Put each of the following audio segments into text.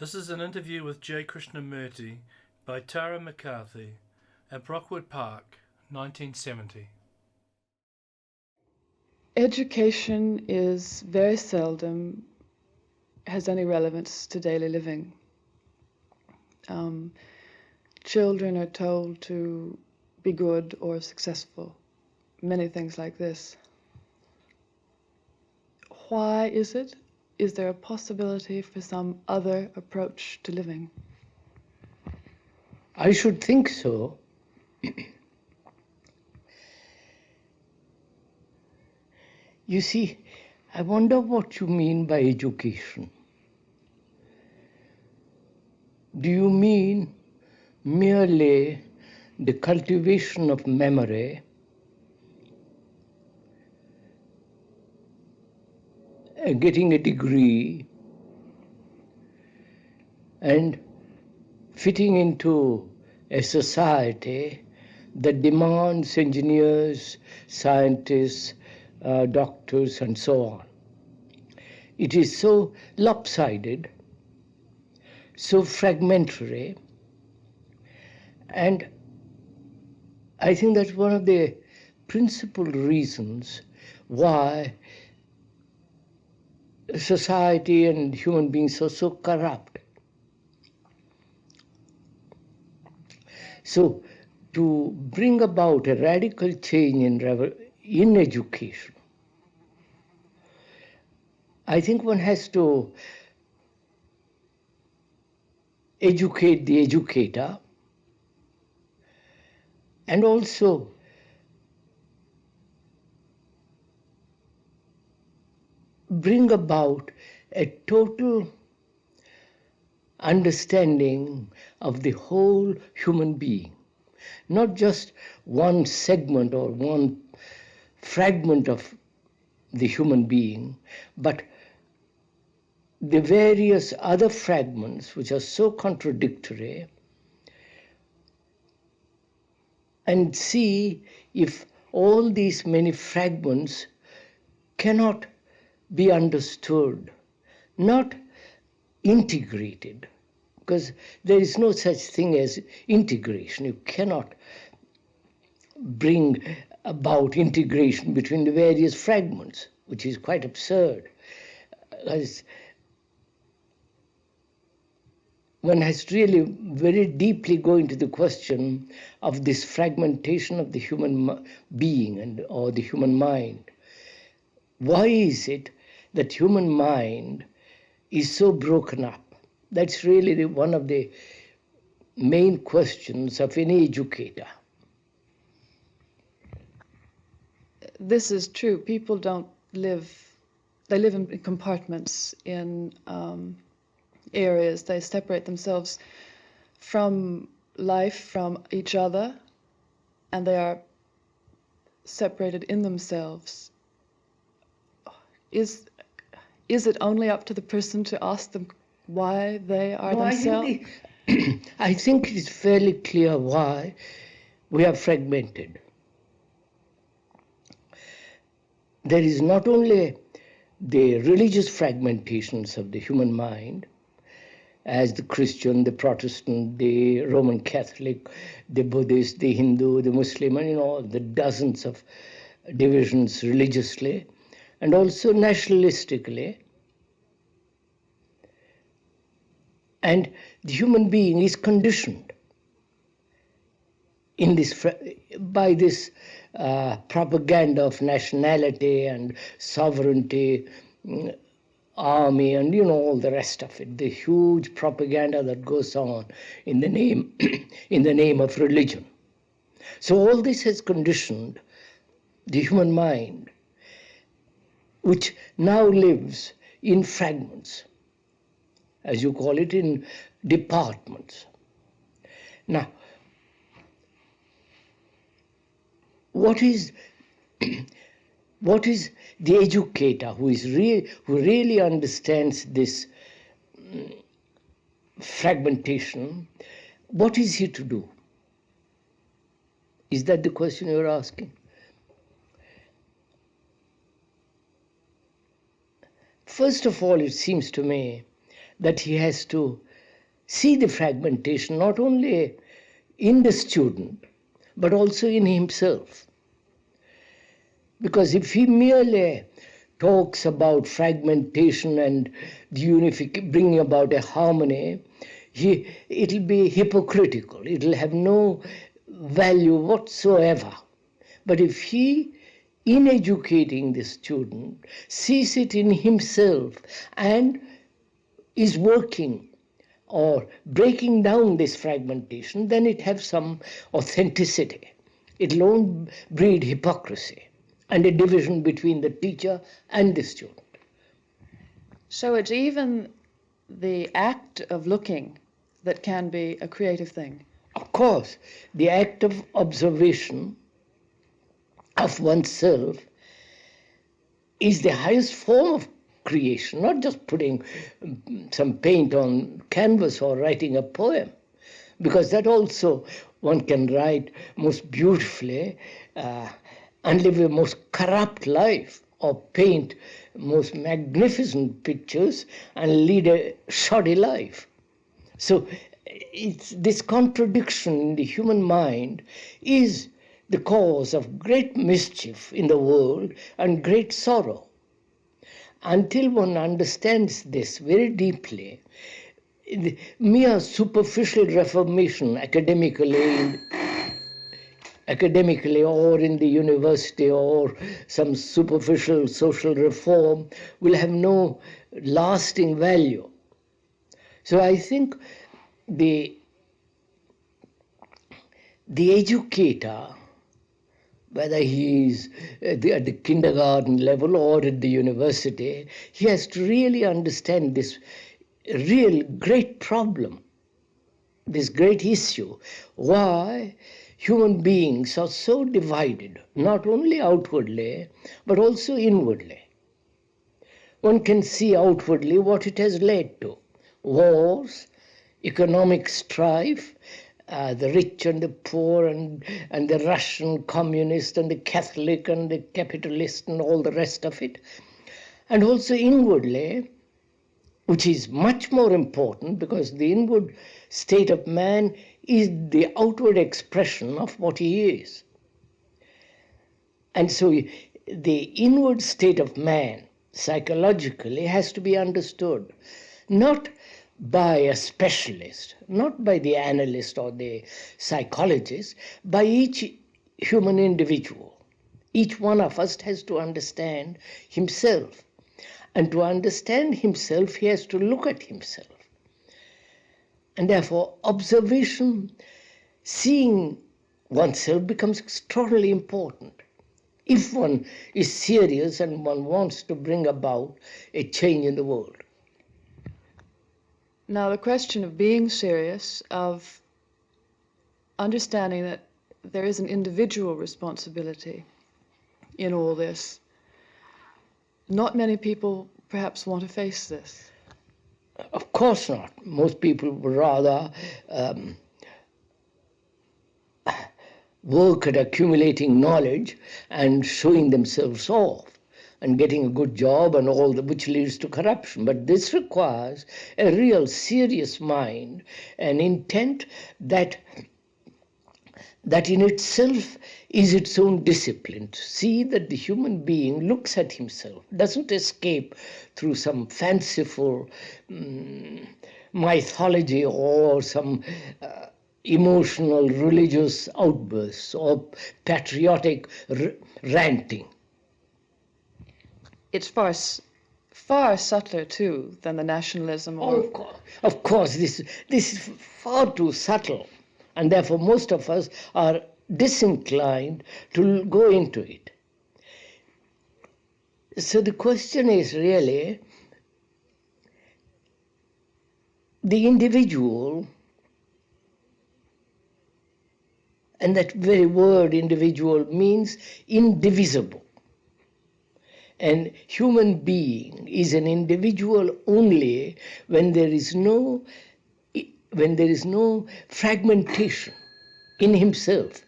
This is an interview with J. Krishnamurti by Tara McCarthy at Brockwood Park, 1970. Education is very seldom has any relevance to daily living. Children are told to be good or successful, many things like this. Why is it? Is there a possibility for some other approach to living? I should think so. You see, I wonder what you mean by education. Do you mean merely the cultivation of memory, getting a degree, and fitting into a society that demands engineers, scientists, doctors, and so on? It is so lopsided, so fragmentary, and I think that's one of the principal reasons why society and human beings are so corrupt. So to bring about a radical change in education, I think one has to educate the educator and also bring about a total understanding of the whole human being, not just one segment or one fragment of the human being, but the various other fragments which are so contradictory, and see if all these many fragments cannot be understood, not integrated, because there is no such thing as integration. You cannot bring about integration between the various fragments, which is quite absurd. As one has to really very deeply go into the question of this fragmentation of the human being or the human mind. Why is it that human mind is so broken up? That's really one of the main questions of any educator. This is true. People don't live, they live in compartments, in areas. They separate themselves from life, from each other, and they are separated in themselves. Is it only up to the person to ask them why they are themselves? I think it's fairly clear why we are fragmented. There is not only the religious fragmentations of the human mind, as the Christian, the Protestant, the Roman Catholic, the Buddhist, the Hindu, the Muslim, and the dozens of divisions religiously, and also nationalistically. And the human being is conditioned in this by this propaganda of nationality and sovereignty, army, and all the rest of it, the huge propaganda that goes on in the name of religion. So all this has conditioned the human mind, which now lives in fragments, as you call it, in departments. Now, what is the educator who really understands this fragmentation? What is he to do? Is that the question you're asking? First of all, it seems to me that he has to see the fragmentation not only in the student, but also in himself. Because if he merely talks about fragmentation and the bringing about a harmony, it'll be hypocritical. It'll have no value whatsoever. But if he, in educating the student, sees it in himself and is working or breaking down this fragmentation, then it has some authenticity. It won't breed hypocrisy and a division between the teacher and the student. So it's even the act of looking that can be a creative thing. Of course, the act of observation of oneself is the highest form of creation, not just putting some paint on canvas or writing a poem, because that also one can write most beautifully and live a most corrupt life, or paint most magnificent pictures and lead a shoddy life. So it's this contradiction in the human mind is the cause of great mischief in the world and great sorrow. Until one understands this very deeply, the mere superficial reformation academically or in the university, or some superficial social reform will have no lasting value. So I think the educator, whether he is at the kindergarten level or at the university, he has to really understand this real great problem, this great issue, why human beings are so divided, not only outwardly, but also inwardly. One can see outwardly what it has led to: wars, economic strife, the rich and the poor, and the Russian communist and the Catholic and the capitalist and all the rest of it. And also inwardly, which is much more important, because the inward state of man is the outward expression of what he is. And so the inward state of man psychologically has to be understood, not by a specialist, not by the analyst or the psychologist, by each human individual. Each one of us has to understand himself. And to understand himself, he has to look at himself. And therefore, observation, seeing oneself, becomes extraordinarily important if one is serious and one wants to bring about a change in the world. Now, the question of being serious, of understanding that there is an individual responsibility in all this. Not many people perhaps want to face this. Of course not. Most people would rather work at accumulating knowledge and showing themselves off and getting a good job and all that, which leads to corruption. But this requires a real serious mind, an intent that in itself is its own discipline, to see that the human being looks at himself, doesn't escape through some fanciful mythology or some emotional religious outbursts or patriotic ranting. It's far subtler too than the nationalism. Of course, this is far too subtle, and therefore most of us are disinclined to go into it. So the question is really the individual, and that very word individual means indivisible. And human being is an individual only when there is no fragmentation in himself,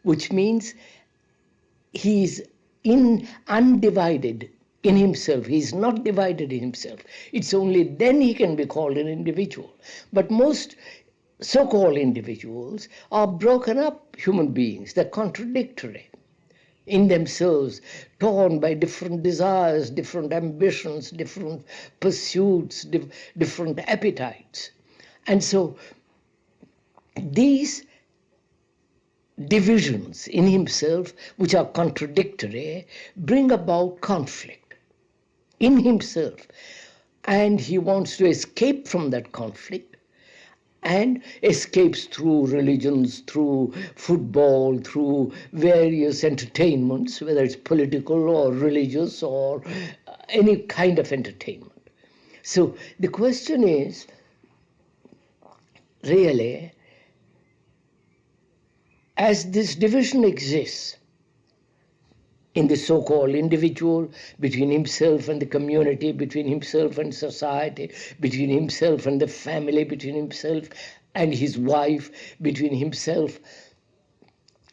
which means he is undivided in himself. He is not divided in himself. It's only then he can be called an individual. But most so-called individuals are broken up human beings. They're contradictory in themselves, torn by different desires, different ambitions, different pursuits, different appetites. And so these divisions in himself, which are contradictory, bring about conflict in himself. And he wants to escape from that conflict, and escapes through religions, through football, through various entertainments, whether it's political or religious or any kind of entertainment. So the question is, really, as this division exists in the so-called individual, between himself and the community, between himself and society, between himself and the family, between himself and his wife, between himself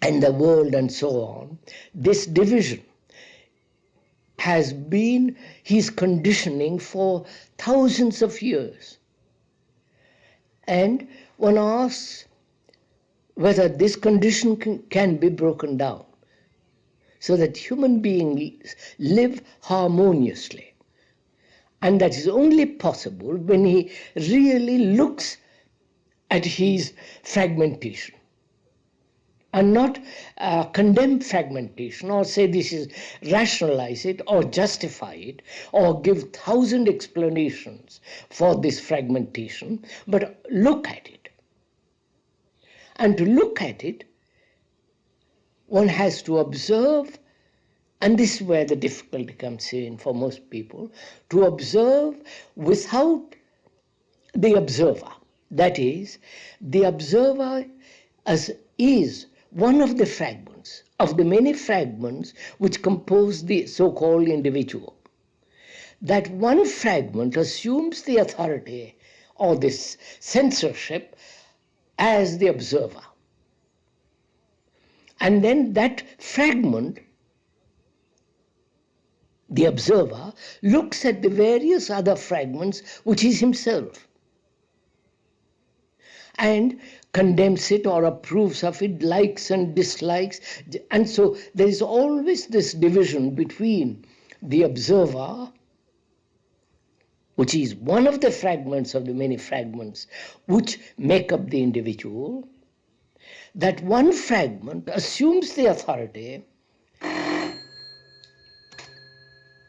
and the world, and so on, this division has been his conditioning for thousands of years. And one asks whether this condition can be broken down, so that human beings live harmoniously. And that is only possible when he really looks at his fragmentation and not condemn fragmentation or say this is, rationalize it or justify it or give 1,000 explanations for this fragmentation, but look at it. And to look at it, one has to observe, and this is where the difficulty comes in for most people, to observe without the observer. That is, the observer is one of the fragments, of the many fragments which compose the so-called individual. That one fragment assumes the authority or this censorship as the observer. And then that fragment, the observer, looks at the various other fragments, which is himself, and condemns it or approves of it, likes and dislikes. And so there is always this division between the observer, which is one of the fragments of the many fragments which make up the individual. That one fragment assumes the authority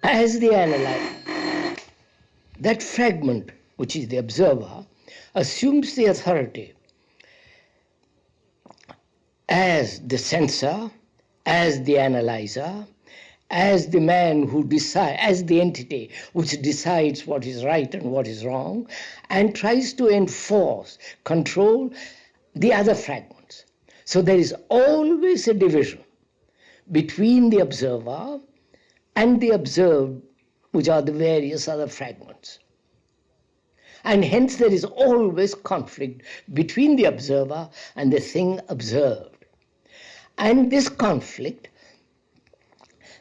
as the analyzer. That fragment, which is the observer, assumes the authority as the censor, as the analyzer, as the man who decides, as the entity which decides what is right and what is wrong, and tries to enforce, control the other fragments. So there is always a division between the observer and the observed, which are the various other fragments. And hence there is always conflict between the observer and the thing observed. And this conflict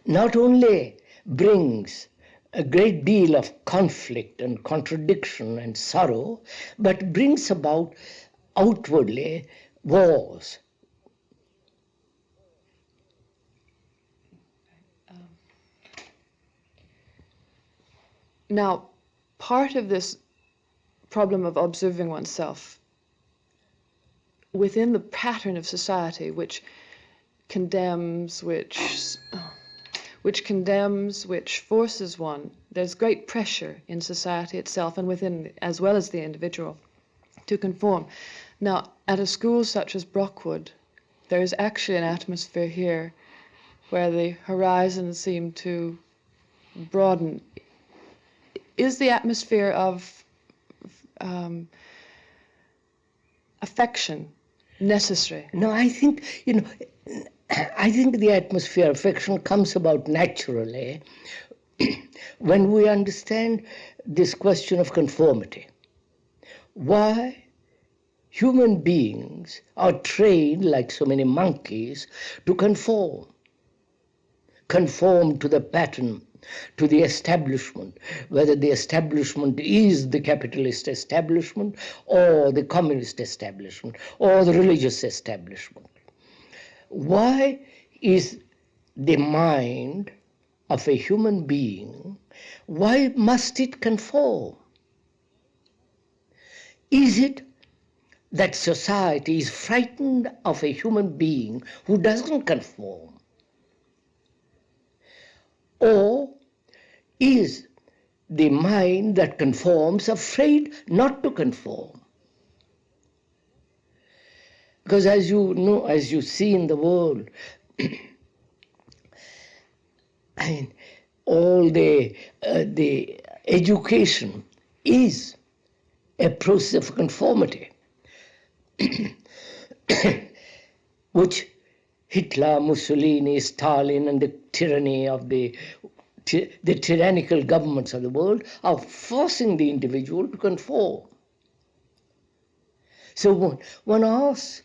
not only brings a great deal of conflict and contradiction and sorrow, but brings about outwardly wars. Now, part of this problem of observing oneself within the pattern of society, which condemns, which forces one, there's great pressure in society itself and within, as well as the individual, to conform. Now, at a school such as Brockwood, there is actually an atmosphere here where the horizons seem to broaden. Is the atmosphere of affection necessary? No, I think, I think the atmosphere of affection comes about naturally when we understand this question of conformity. Why human beings are trained, like so many monkeys, to conform to the pattern to the establishment, whether the establishment is the capitalist establishment or the communist establishment or the religious establishment. Why is the mind of a human being, why must it conform? Is it that society is frightened of a human being who doesn't conform? Or is the mind that conforms afraid not to conform? Because as you know, as you see in the world, I mean, all the education is a process of conformity, which Hitler, Mussolini, Stalin, and the tyranny of the tyrannical governments of the world are forcing the individual to conform. So one asks,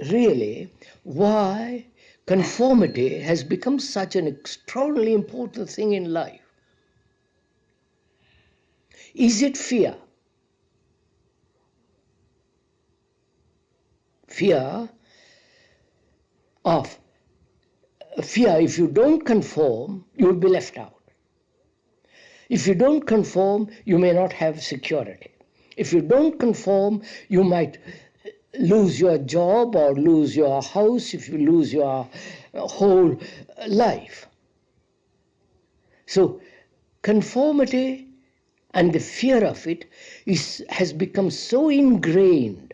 really, why conformity has become such an extraordinarily important thing in life? Is it fear? Fear, if you don't conform, you will be left out. If you don't conform, you may not have security. If you don't conform, you might lose your job or lose your house, if you lose your whole life. So conformity and the fear of it has become so ingrained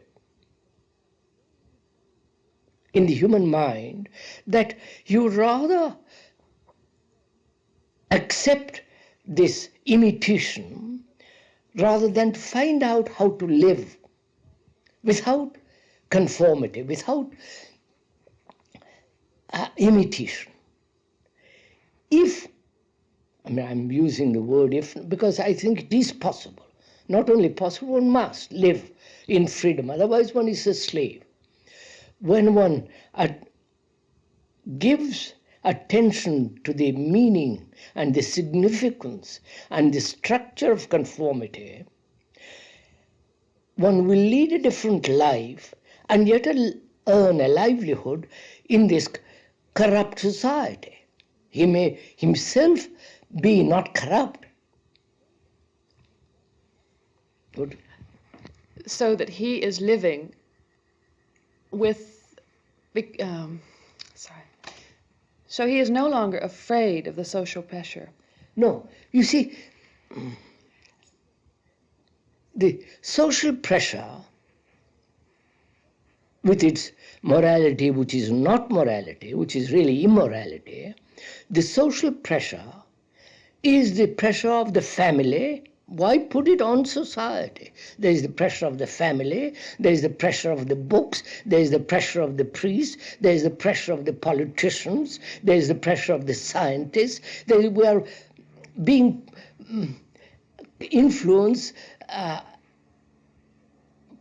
in the human mind that you rather accept this imitation rather than to find out how to live without conformity, without imitation. If, I mean, I'm using the word if because I think it is possible, not only possible, one must live in freedom, otherwise one is a slave. When one gives attention to the meaning and the significance and the structure of conformity, one will lead a different life and yet earn a livelihood in this corrupt society. He may himself be not corrupt. Good. So that he is living with so he is no longer afraid of the social pressure. No, you see, the social pressure with its morality, which is not morality, which is really immorality, the social pressure is the pressure of the family. Why put it on society? There is the pressure of the family, there is the pressure of the books, there is the pressure of the priests, there is the pressure of the politicians, there is the pressure of the scientists. We are being influenced,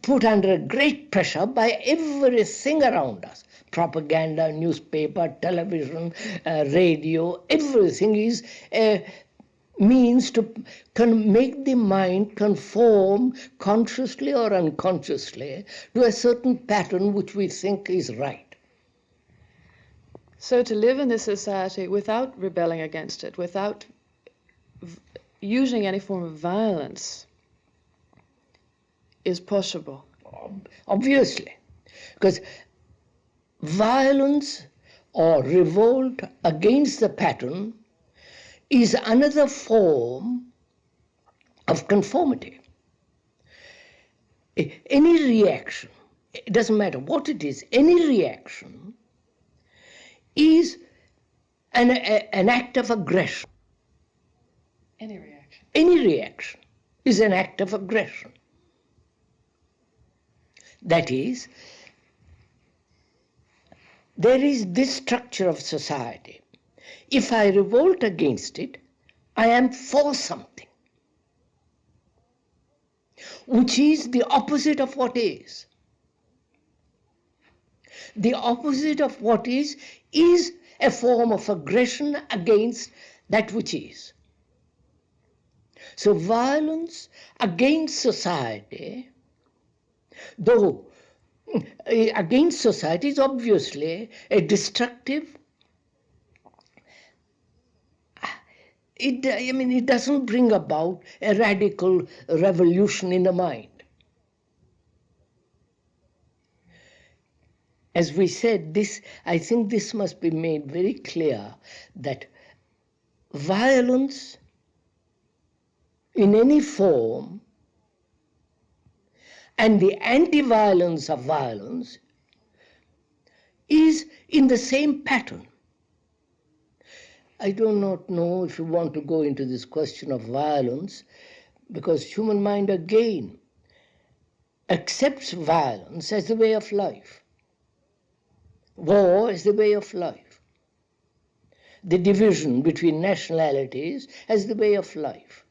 put under a great pressure by everything around us. Propaganda, newspaper, television, radio, everything is a means to make the mind conform consciously or unconsciously to a certain pattern which we think is right. So to live in this society without rebelling against it, without using any form of violence, is possible. Obviously, because violence or revolt against the pattern is another form of conformity. Any reaction, it doesn't matter what it is, any reaction is an act of aggression. Any reaction. Any reaction is an act of aggression. That is, there is this structure of society. If I revolt against it, I am for something, which is the opposite of what is. The opposite of what is a form of aggression against that which is. So violence against society, though against society is obviously a destructive, it doesn't bring about a radical revolution in the mind. As we said, I think this must be made very clear, that violence in any form and the anti-violence of violence is in the same pattern. I do not know if you want to go into this question of violence, because human mind again accepts violence as the way of life. War is the way of life. The division between nationalities as the way of life,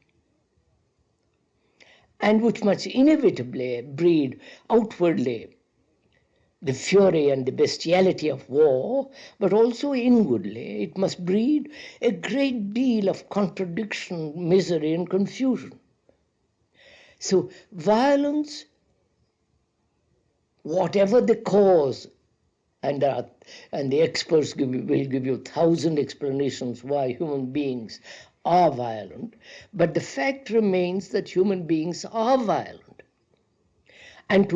and which must inevitably breed outwardly the fury and the bestiality of war, but also inwardly it must breed a great deal of contradiction, misery, and confusion. So violence, whatever the cause, and the experts will give you 1,000 explanations why human beings are violent, but the fact remains that human beings are violent. And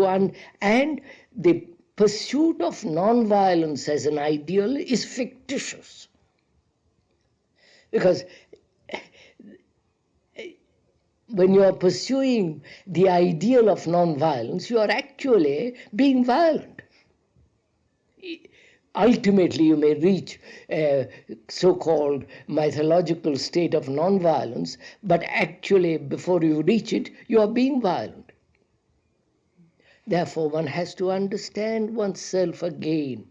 the pursuit of non-violence as an ideal is fictitious. Because when you are pursuing the ideal of non-violence, you are actually being violent. Ultimately, you may reach a so-called mythological state of non-violence, but actually, before you reach it, you are being violent. Therefore, one has to understand oneself again.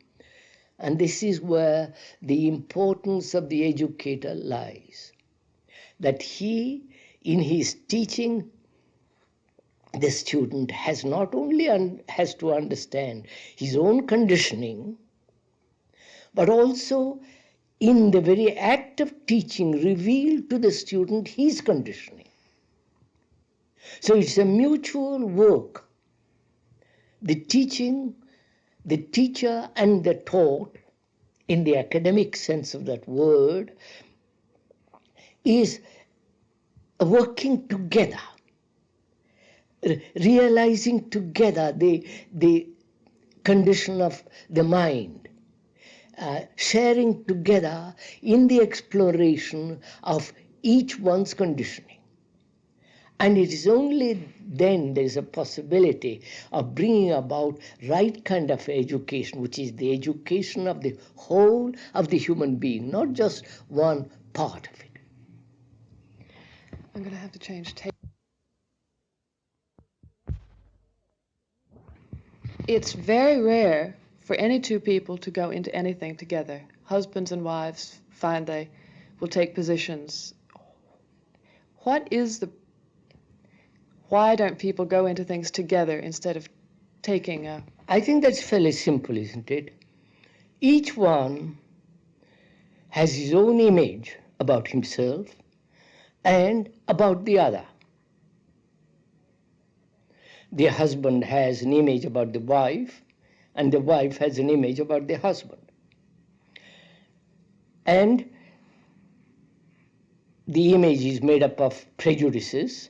And this is where the importance of the educator lies. That he, in his teaching, the student has not only has to understand his own conditioning, but also in the very act of teaching reveal to the student his conditioning. So it's a mutual work. The teaching, the teacher and the taught, in the academic sense of that word, is working together, realizing together the condition of the mind, sharing together in the exploration of each one's conditioning. And it is only then there is a possibility of bringing about right kind of education, which is the education of the whole of the human being, not just one part of it. I'm going to have to change tape. It's very rare for any two people to go into anything together. Husbands and wives find they will take positions. Why don't people go into things together instead of taking a... I think that's fairly simple, isn't it? Each one has his own image about himself and about the other. The husband has an image about the wife, and the wife has an image about the husband. And the image is made up of prejudices,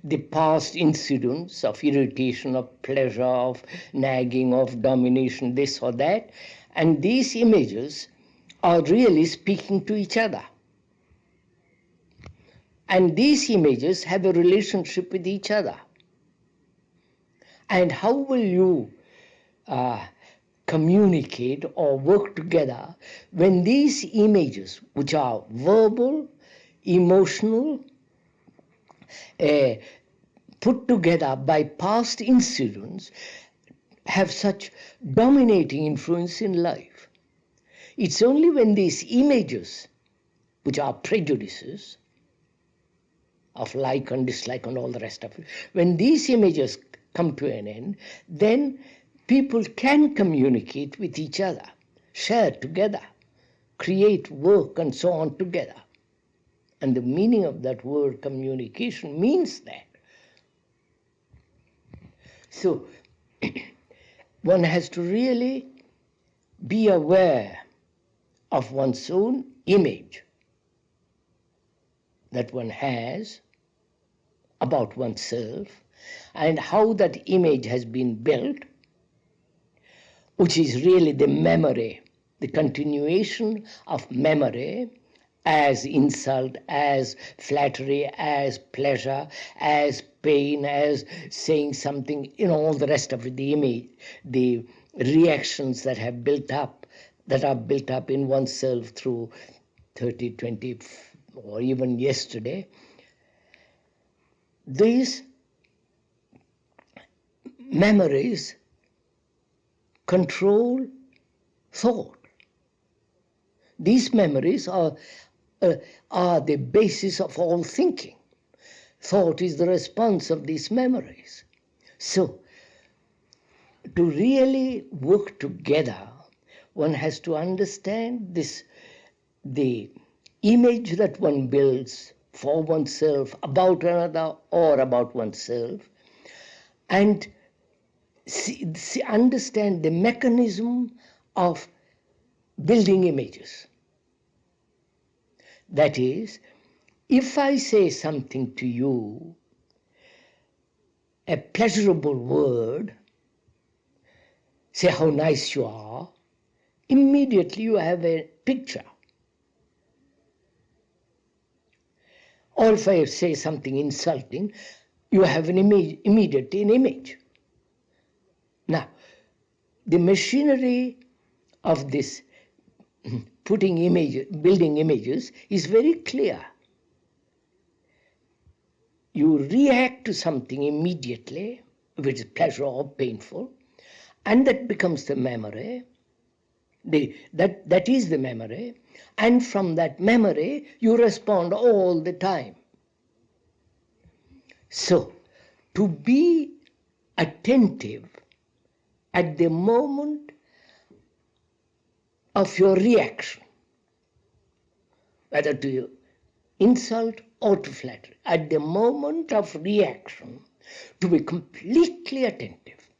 the past incidents of irritation, of pleasure, of nagging, of domination, this or that, and these images are really speaking to each other. And these images have a relationship with each other. And how will you communicate or work together when these images, which are verbal, emotional, put together by past incidents, have such dominating influence in life? It's only when these images, which are prejudices of like and dislike and all the rest of it, when these images come to an end, then people can communicate with each other, share together, create work and so on together. And the meaning of that word communication means that. So one has to really be aware of one's own image that one has about oneself and how that image has been built, which is really the memory, the continuation of memory as insult, as flattery, as pleasure, as pain, as saying something, all the rest of it, the image, the reactions that have built up, that are built up in oneself through 30, 20, or even yesterday. These memories control thought. These memories are the basis of all thinking. Thought is the response of these memories. So, to really work together, one has to understand the image that one builds for oneself, about another, or about oneself, and understand the mechanism of building images. That is, if I say something to you, a pleasurable word, say how nice you are, immediately you have a picture. Or if I say something insulting, you have immediately an image. Now, the machinery of this building images is very clear. You react to something immediately, if it is pleasure or painful, and that becomes the memory. That is the memory, and from that memory you respond all the time. So, to be attentive at the moment of your reaction, whether to insult or to flattery, at the moment of reaction, to be completely attentive.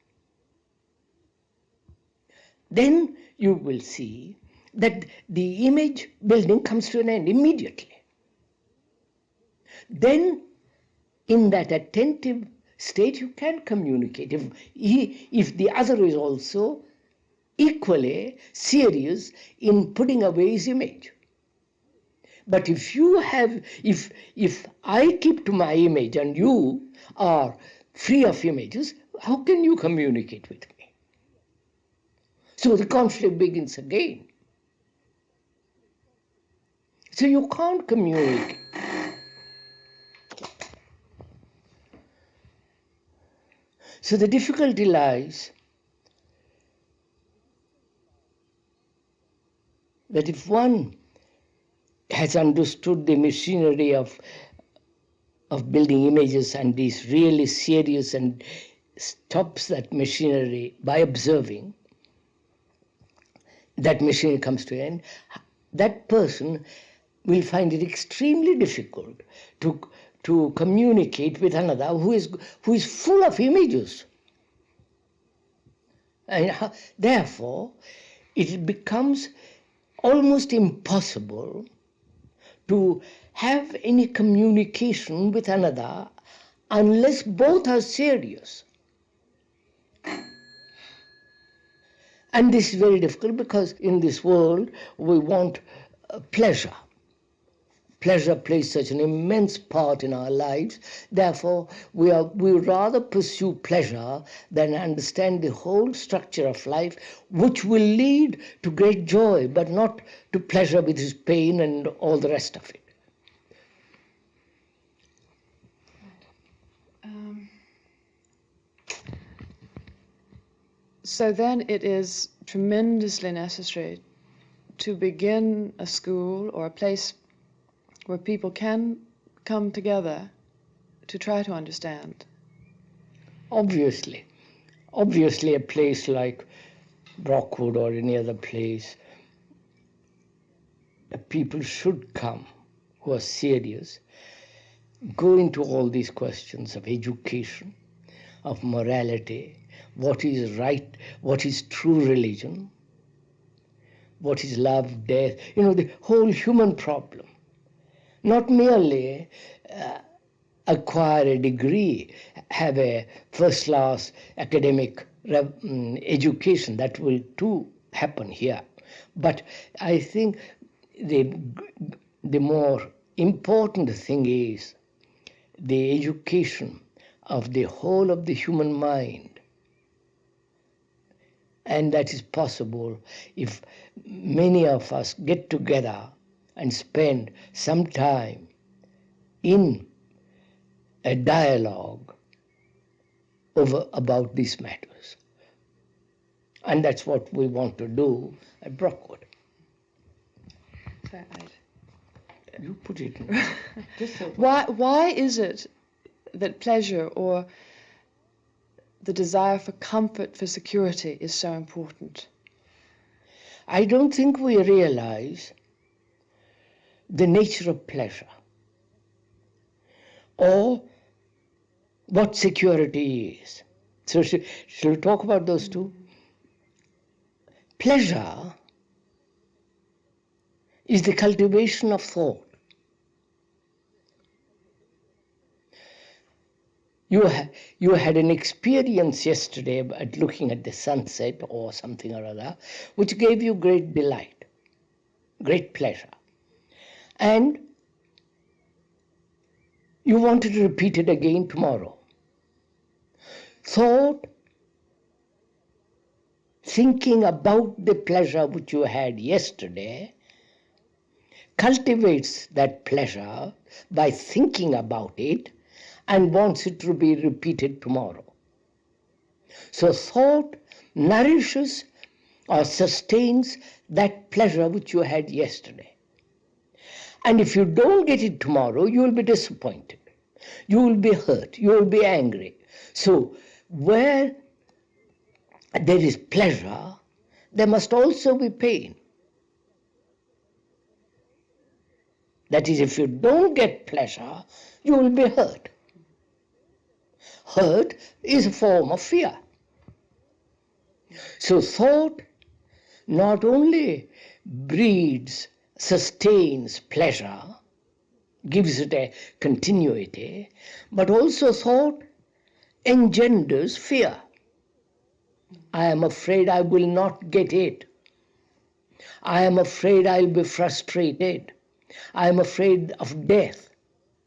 Then you will see that the image building comes to an end immediately. Then, in that attentive state, you can communicate. If the other is also equally serious in putting away his image. But if I keep to my image and you are free of images, how can you communicate with me? So the conflict begins again. So you can't communicate. So the difficulty lies that if one has understood the machinery of building images and is really serious and stops that machinery by observing, that machinery comes to an end, that person will find it extremely difficult to communicate with another who is full of images. And therefore, it becomes almost impossible to have any communication with another unless both are serious. And this is very difficult because in this world we want pleasure. Pleasure plays such an immense part in our lives. Therefore, we rather pursue pleasure than understand the whole structure of life, which will lead to great joy, but not to pleasure with its pain and all the rest of it. So then it is tremendously necessary to begin a school or a place where people can come together to try to understand. Obviously a place like Brockwood or any other place, people should come who are serious, go into all these questions of education, of morality, what is right, what is true religion, what is love, death, the whole human problem. Not merely acquire a degree, have a first-class academic education, that will too happen here. But I think the more important thing is the education of the whole of the human mind. And that is possible if many of us get together and spend some time in a dialogue about these matters. And that's what we want to do at Brockwood. You put it in. Why is it that pleasure or the desire for comfort, for security, is so important? I don't think we realize the nature of pleasure or what security is. So shall we talk about those two? Pleasure is the cultivation of thought. You had an experience yesterday at looking at the sunset or something or other, which gave you great delight, great pleasure. And you wanted to repeat it again tomorrow. Thought, thinking about the pleasure which you had yesterday, cultivates that pleasure by thinking about it and wants it to be repeated tomorrow. So thought nourishes or sustains that pleasure which you had yesterday. And if you don't get it tomorrow, you will be disappointed. You will be hurt. You will be angry. So where there is pleasure, there must also be pain. That is, if you don't get pleasure, you will be hurt. Hurt is a form of fear. So thought not only breeds, sustains pleasure, gives it a continuity, but also thought engenders fear. I am afraid I will not get it. I am afraid I'll be frustrated. I am afraid of death,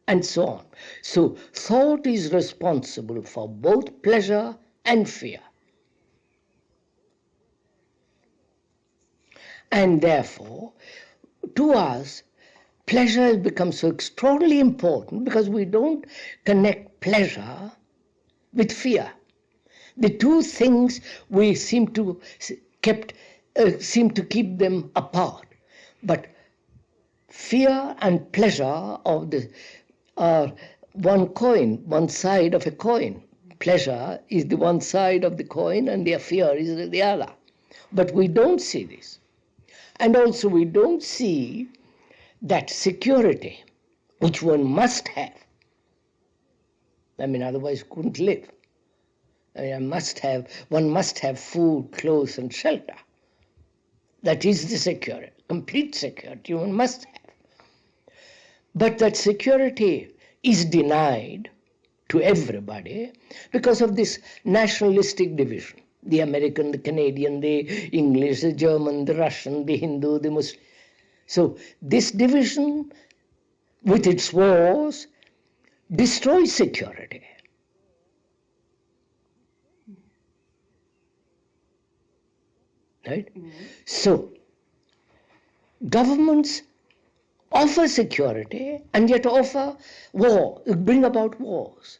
and so on. So thought is responsible for both pleasure and fear. And therefore, to us, pleasure has become so extraordinarily important because we don't connect pleasure with fear. The two things we seem to keep them apart. But fear and pleasure are one coin, one side of a coin. Pleasure is the one side of the coin and their fear is the other. But we don't see this. And also we don't see that security, which one must have. I mean, otherwise couldn't live. I mean, one must have food, clothes, and shelter. That is the security, complete security one must have. But that security is denied to everybody because of this nationalistic division. The American, the Canadian, the English, the German, the Russian, the Hindu, the Muslim. So this division, with its wars, destroys security. Right? Mm-hmm. So governments offer security and yet offer war, bring about wars.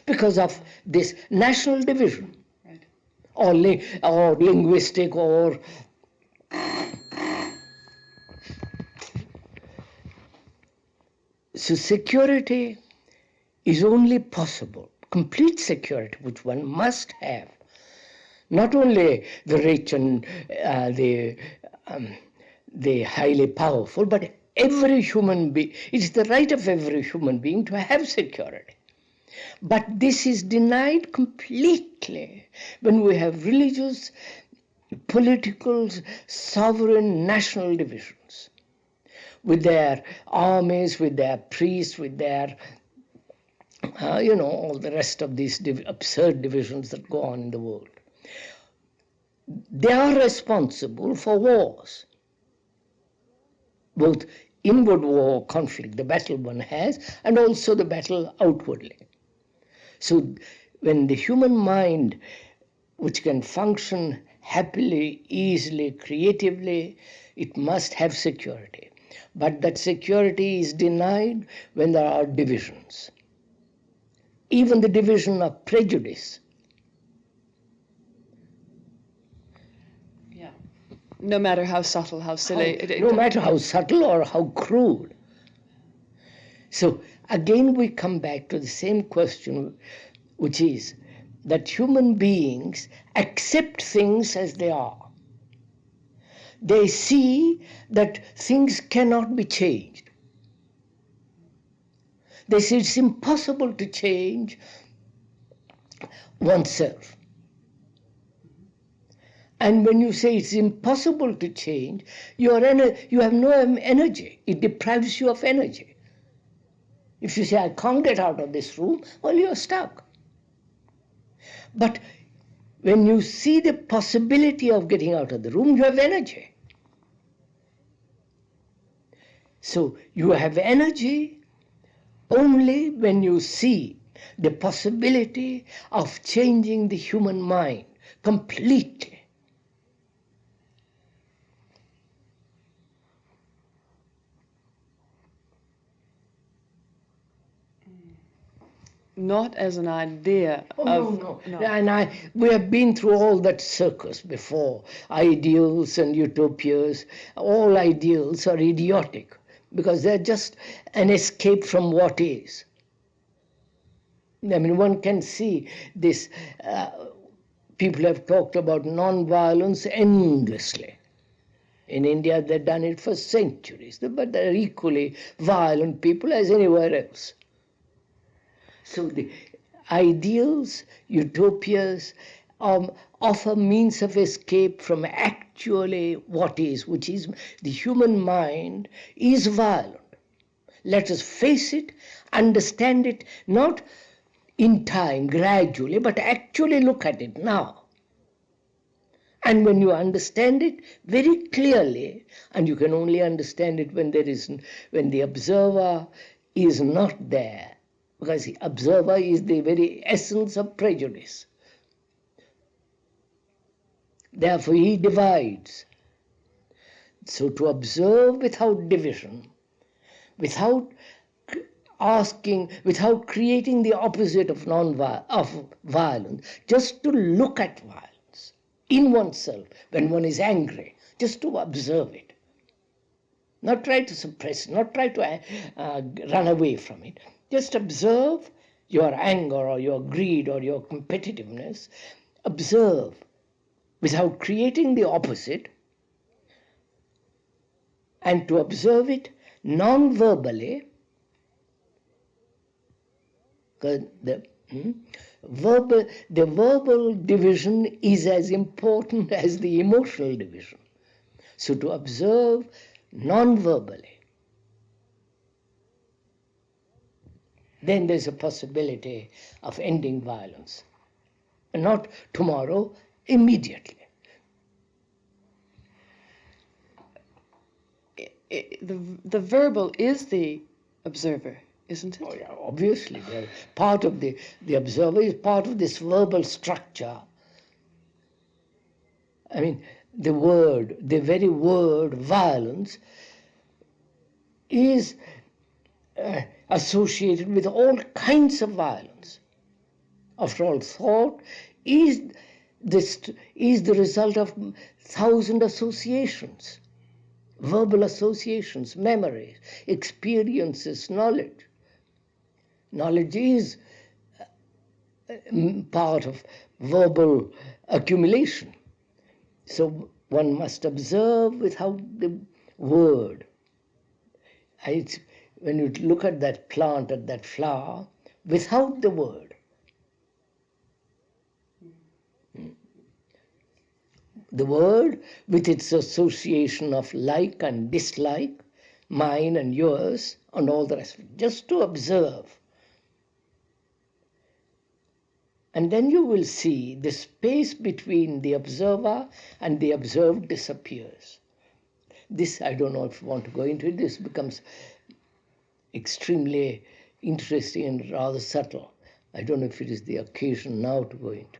Because of this national division, right, or linguistic or so security is only possible, complete security which one must have, Not only the rich and the highly powerful, but every human being. It's the right of every human being to have security. But this is denied completely when we have religious, political, sovereign, national divisions, with their armies, with their priests, with their, all the rest of these absurd divisions that go on in the world. They are responsible for wars, both inward war, conflict, the battle one has, and also the battle outwardly. So when the human mind, which can function happily, easily, creatively, it must have security. But that security is denied when there are divisions. Even the division of prejudice. Yeah. No matter how subtle, how silly. No matter how subtle or how crude. So again we come back to the same question, which is that human beings accept things as they are. They see that things cannot be changed. They say it's impossible to change oneself. And when you say it's impossible to change, you have no energy. It deprives you of energy. If you say, I can't get out of this room, well, you're stuck. But when you see the possibility of getting out of the room, you have energy. So you have energy only when you see the possibility of changing the human mind completely. Not as an idea No. And we have been through all that circus before. Ideals and utopias, all ideals are idiotic because they're just an escape from what is. I mean, one can see this. People have talked about non-violence endlessly. In India, they've done it for centuries, but they're equally violent people as anywhere else. So the ideals, utopias, offer means of escape from actually what is, which is the human mind is violent. Let us face it, understand it, not in time, gradually, but actually look at it now. And when you understand it very clearly, and you can only understand it when the observer is not there, because the observer is the very essence of prejudice. Therefore, he divides. So to observe without division, without creating the opposite of violence, just to look at violence in oneself when one is angry, just to observe it. Not try to suppress it, not try to run away from it. Just observe your anger or your greed or your competitiveness. Observe without creating the opposite, and to observe it non-verbally. The verbal division is as important as the emotional division. So to observe non-verbally, then there's a possibility of ending violence. Not tomorrow, immediately. The verbal is the observer, isn't it? Oh yeah, obviously. Part of the observer is part of this verbal structure. I mean, the very word violence is associated with all kinds of violence. After all, thought is the result of 1,000 associations, verbal associations, memories, experiences, knowledge. Knowledge is part of verbal accumulation. So one must observe without the word. When you look at that plant, at that flower, without the word, the word with its association of like and dislike, mine and yours, and all the rest of it, just to observe. And then you will see the space between the observer and the observed disappears. This, I don't know if you want to go into it, this becomes extremely interesting and rather subtle. I don't know if it is the occasion now to go into.